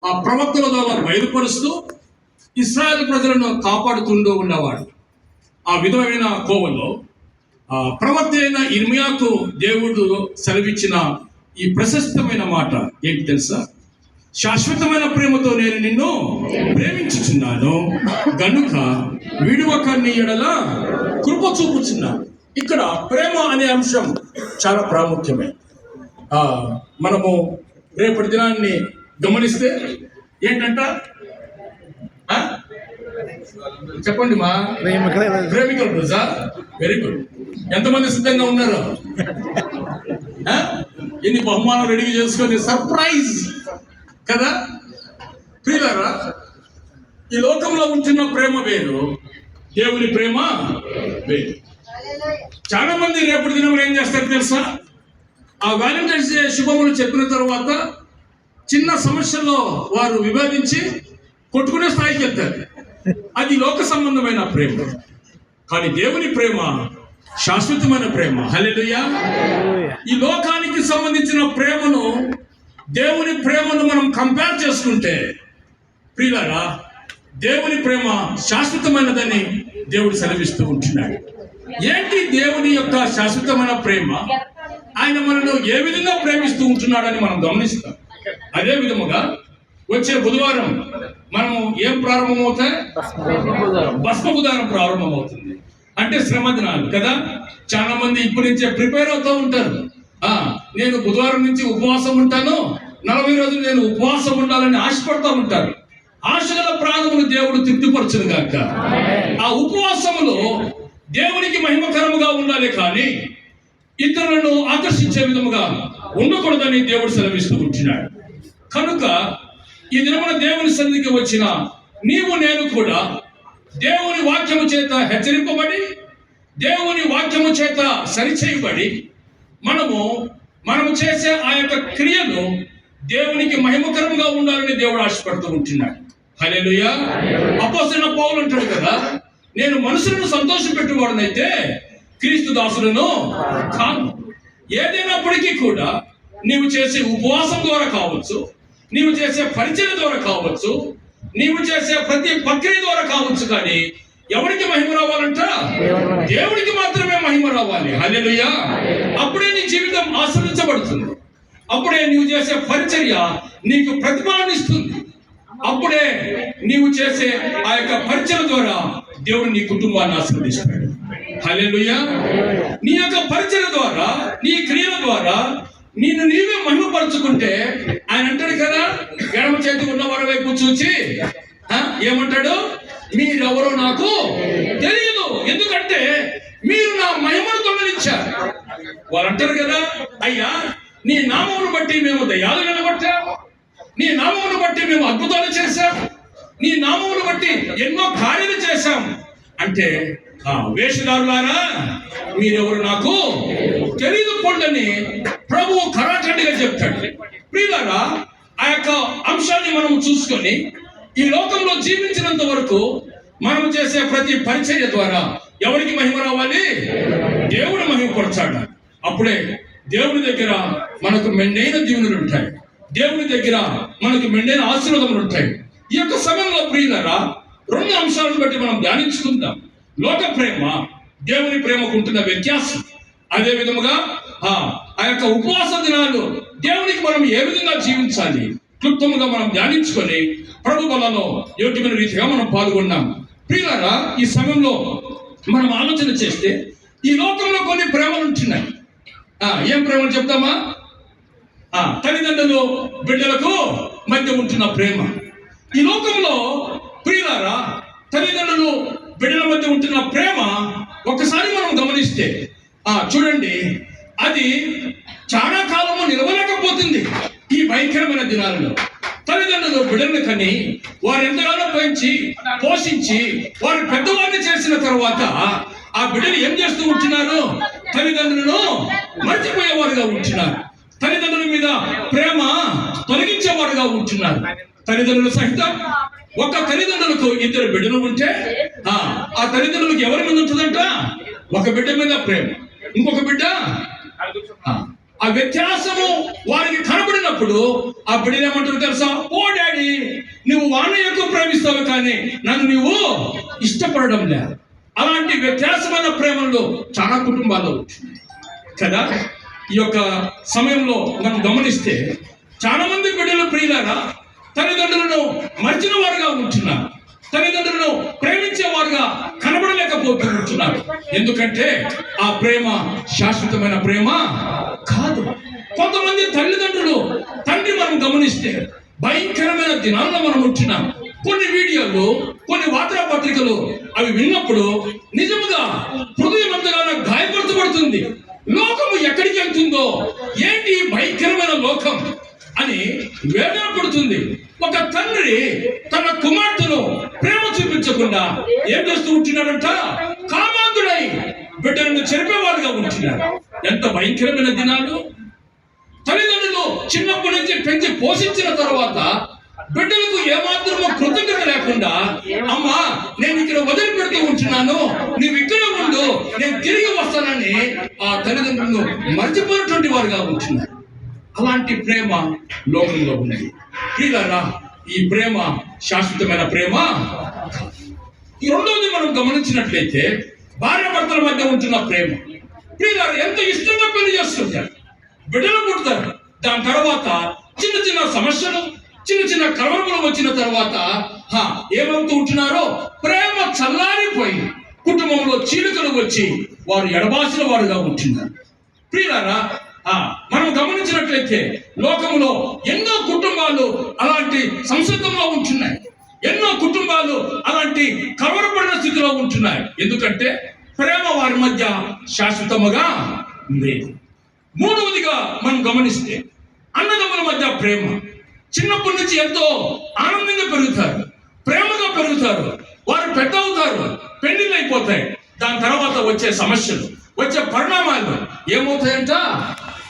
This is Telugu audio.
ఆ ప్రవక్తల ద్వారా బయలుపరుస్తూ ఇశ్రాయేలు ప్రజలను కాపాడుతుండూ ఉన్నవాడు. ఆ విధమైన కోవలో ప్రవక్త అయిన ఇర్మియాకు దేవుడు సెలవిచ్చిన ఈ ప్రశస్తమైన మాట ఏంటి తెలుసా? శాశ్వతమైన ప్రేమతో నేను నిన్ను ప్రేమించుచున్నాను గనుక విడువక నీ ఎడల కృప చూపుచున్నాను. ఇక్కడ ప్రేమ అనే అంశం చాలా ప్రాముఖ్యమే. మనము రేపటి దినాన్ని గమనిస్తే ఏంటంట, చెప్పండి మా ప్రేమికులు రోజా. Very good. ఎంతమంది సిద్ధంగా ఉన్నారు? ఎన్ని బహుమానాలు రెడీ చేసుకొని సర్ప్రైజ్ కదా ప్రియులారా. ఈ లోకంలో ఉంటున్న ప్రేమ వేరు, దేవుని ప్రేమ వేరు. చాలా మంది రేపటి దినం ఏం చేస్తారు తెలుసా? ఆ వ్యాలంటైన్స్ డే శుభములు చెప్పిన తర్వాత చిన్న సమస్యల్లో వారు విభేదించి కొట్టుకునే స్థాయికి వెళ్తారు. అది లోక సంబంధమైన ప్రేమ. కానీ దేవుని ప్రేమ శాశ్వతమైన ప్రేమ. హల్లెలూయా. ఈ లోకానికి సంబంధించిన ప్రేమను దేవుని ప్రేమను మనం కంపేర్ చేసుకుంటే ప్రియులారా, దేవుని ప్రేమ శాశ్వతమైనదని దేవుడు సెలవిస్తూ ఉంటున్నాడు. ఏంటి దేవుని యొక్క శాశ్వతమైన ప్రేమ? ఆయన మనను ఏ విధంగా ప్రేమిస్తూ ఉంటున్నాడని మనం గమనిస్తాం. అదే విధముగా వచ్చే బుధవారం మనము ఏం ప్రారంభమవుతాయి? భస్మ బుధవారం ప్రారంభమవుతుంది. అంటే శ్రమ దినాలు కదా. చాలా మంది ఇప్పటి నుంచే ప్రిపేర్ అవుతూ ఉంటారు. నేను బుధవారం నుంచి ఉపవాసం ఉంటాను, 40 రోజులు నేను ఉపవాసం ఉండాలని ఆశపడుతూ ఉంటారు. ఆశల ప్రాణమును దేవుడు తృప్తిపరచును గాక. ఆ ఉపవాసములో దేవునికి మహిమకరముగా ఉండాలి, కానీ ఇతరులను ఆకర్షించే విధముగా ఉండకూడదని దేవుడు సెలవిస్తూ ఉంటున్నాడు. కనుక ఈ దినమున దేవుని సన్నిధికి వచ్చిన నీవు నేను కూడా దేవుని వాక్యము చేత హెచ్చరింపబడి, దేవుని వాక్యము చేత సరిచేయబడి మనము చేసే ఆ యొక్క క్రియలు దేవునికి మహిమకరంగా ఉండాలని దేవుడు ఆశపడుతూ ఉంటున్నాడు. హల్లెలూయా. అపోస్తలుడైన పౌలు అంటాడు కదా, నేను మనుషులను సంతోషపెట్టువాడనైతే క్రీస్తు దాసులను కాను. ఏదైనప్పటికీ కూడా నీవు చేసే ఉపవాసం ద్వారా కావచ్చు, నీవు చేసే పరిచయం ద్వారా కావచ్చు, నీవు చేసే ప్రతి ప్రక్రియ ద్వారా కావచ్చు, కానీ ఎవరికి మహిమ రావాలంట? దేవుడికి మాత్రమే మహిమ రావాలి. హల్లెలూయా. అప్పుడే నీ జీవితం ఆశీర్వదించబడుతుంది. అప్పుడే నీవు చేసే పరిచర్య నీకు ప్రతిఫలాన్ని ఇస్తుంది. అప్పుడే నీవు చేసే ఆ యొక్క పరిచయం ద్వారా దేవుడు నీ కుటుంబాన్ని ఆశీర్వదిస్తాడు. హల్లెలూయా. నీ యొక్క పరిచయం ద్వారా, నీ క్రియల ద్వారా నిన్ను నీవే మహిమపరుచుకుంటే ఆయన అంటాడు కదా, ఎడమ చేతి ఉన్నవారి వైపు చూచి ఏమంటాడు? మీరెవరో నాకు తెలియదు, ఎందుకంటే మీరు నా మహిమను దొంగిలించారు. వాళ్ళు అంటారు కదా, అయ్యా నీ నామమును బట్టి మేము దయ్యాలు నిలబట్టాం, నీ నామమును బట్టి మేము అద్భుతాలు చేశాం, నీ నామమును బట్టి ఎన్నో కార్యాలు చేశాం అంటే, వేషధారులారా మీరెవరు నాకు తెలియదు పొండని ప్రభువు ఖరాఖండిగా చెప్తాడు. ప్రియులారా, ఆ యొక్క అంశాన్ని మనం చూసుకొని ఈ లోకంలో జీవించినంత వరకు మనం చేసే ప్రతి పరిచర్య ద్వారా ఎవరికి మహిమ రావాలి? దేవుడు మహిమపరచాడు. అప్పుడే దేవుని దగ్గర మనకు మెండైన దీవెనలు ఉంటాయి, దేవుని దగ్గర మనకు మెండైన ఆశీర్వాదములు ఉంటాయి. ఈ యొక్క సమయంలో ప్రియులారా, 2 అంశాలను బట్టి మనం ధ్యానించుకుందాం. లోక ప్రేమ, దేవుని ప్రేమకు ఉంటున్న వ్యత్యాసం. అదే విధముగా ఆ యొక్క ఉపవాస దినాలు దేవునికి మనం ఏ విధంగా జీవించాలి క్లుప్తముగా మనం ధ్యానించుకొని ప్రభు బలలో యోగ్యమైన రీతిగా మనం పాల్గొన్నాం. ప్రియులారా, ఈ సమయంలో మనం ఆలోచన చేస్తే ఈ లోకంలో కొన్ని ప్రేమలు ఉంటున్నాయి. ఏం ప్రేమలు చెప్తామా? తల్లిదండ్రులు బిడ్డలకు మధ్య ఉంటున్న ప్రేమ. ఈ లోకంలో ప్రియులారా, తల్లిదండ్రులు బిడ్డల మధ్య ఉంటున్న ప్రేమ ఒకసారి మనం గమనిస్తే చూడండి, అది చాలా కాలము నిలవలేకపోతుంది. ఈ భయంకరమైన దినాలలో తల్లిదండ్రులు బిడ్డలను కని వారు ఎంతగానో పెంచి పోషించి వారు పెద్దవారిని చేసిన తర్వాత ఆ బిడ్డలు ఏం చేస్తూ ఉంటున్నారు? తల్లిదండ్రులను మర్చిపోయేవారుగా ఉంటున్నారు. తల్లిదండ్రుల మీద ప్రేమ తొలగించేవారుగా ఉంటున్నారు. తల్లిదండ్రులు సహితం ఒక తల్లిదండ్రులకు 2 బిడ్డలు ఉంటే ఆ తల్లిదండ్రులకు ఎవరి మీద ఉంటుందంట? ఒక బిడ్డ మీద ప్రేమ, ఇంకొక బిడ్డ ఆ వ్యత్యాసము వారికి కనబడినప్పుడు ఆ బిడ్డలు ఏమంటారు తెలుసా? ఓ డాడీ నువ్వు వాడిని ఎక్కువ ప్రేమిస్తావు కానీ నన్ను నువ్వు ఇష్టపడడం లేదు. అలాంటి వ్యత్యాసమైన ప్రేమల్లో చాలా కుటుంబాలు కదా. ఈ యొక్క సమయంలో మనం గమనిస్తే చాలా మంది బిడ్డలు ప్రియులారా తల్లిదండ్రులను మర్చిన వారుగా ఉంటున్నారు, తల్లిదండ్రులను ప్రేమించేవారుగా కనబడలేకపోతున్నారు. ఎందుకంటే ఆ ప్రేమ శాశ్వతమైన ప్రేమ కాదు. కొంతమంది తల్లిదండ్రులు తండ్రి మనం గమనిస్తే భయంకరమైన దినాల్లో మనం ఉంటున్నాం. కొన్ని వీడియోలు, కొన్ని వార్తాపత్రికలు అవి విన్నప్పుడు నిజముగా హృదయం ఎంతగానో గాయపరచబడుతుంది. లోకము ఎక్కడికి వెళ్తుందో, ఏంటి భయంకరమైన లోకం అని వేదన పడుతుంది. ఒక తండ్రి తన కుమార్తెను ప్రేమ చూపించకుండా ఏం చేస్తూ ఉంటున్నాడంట? కామాంధుడై బిడ్డలను చెరిపేవారుగా ఉంటున్నాడు. ఎంత భయంకరమైన దినాలు! తల్లిదండ్రులు చిన్నప్పటి నుంచి పెంచి పోషించిన తర్వాత బిడ్డలకు ఏమాత్రమో కృతజ్ఞత లేకుండా, అమ్మా నేను ఇక్కడ వదిలిపెడుతూ ఉంటున్నాను, నీవు ఇక్కడే ఉండు, నేను తిరిగి వస్తానని ఆ తల్లిదండ్రులను మర్చిపోయినటువంటి వారుగా ఉంటున్నారు. అలాంటి ప్రేమ లోకంలో ఉన్నది. ప్రియులారా, ఈ ప్రేమ శాశ్వతమైన ప్రేమ. ఈ రెండవది మనం గమనించినట్లయితే భార్యాభర్తల మధ్య ఉంటున్న ప్రేమ. ప్రియులారా, ఎంత ఇష్టంగా పెళ్లి చేస్తుంటారు, బిడ్డలు పుడతారు. దాని తర్వాత చిన్న చిన్న సమస్యలు, చిన్న చిన్న కలవరములు వచ్చిన తర్వాత ఏమవుతూ ఉంటున్నారో, ప్రేమ చల్లారిపోయి కుటుంబంలో చీలికలు వచ్చి వారు ఎడబాసిన వారుగా ఉంటున్నారు. ప్రియులారా, మనం గమనించినట్లయితే లోకంలో ఎన్నో కుటుంబాలు అలాంటి సంసిద్ధంలో ఉంటున్నాయి. ఎన్నో కుటుంబాలు అలాంటి కలవరపడిన స్థితిలో ఉంటున్నాయి. ఎందుకంటే ప్రేమ వారి మధ్య శాశ్వతముగా లేదు. మూడవదిగా మనం గమనిస్తే అన్నదమ్ముల మధ్య ప్రేమ. చిన్నప్పటి నుంచి ఎంతో ఆనందంగా పెరుగుతారు, ప్రేమగా పెరుగుతారు. వారు పెద్ద అవుతారు, పెళ్లిళ్ళు అయిపోతాయి. దాని తర్వాత వచ్చే సమస్యలు, వచ్చే పరిణామాలు ఏమవుతాయంట?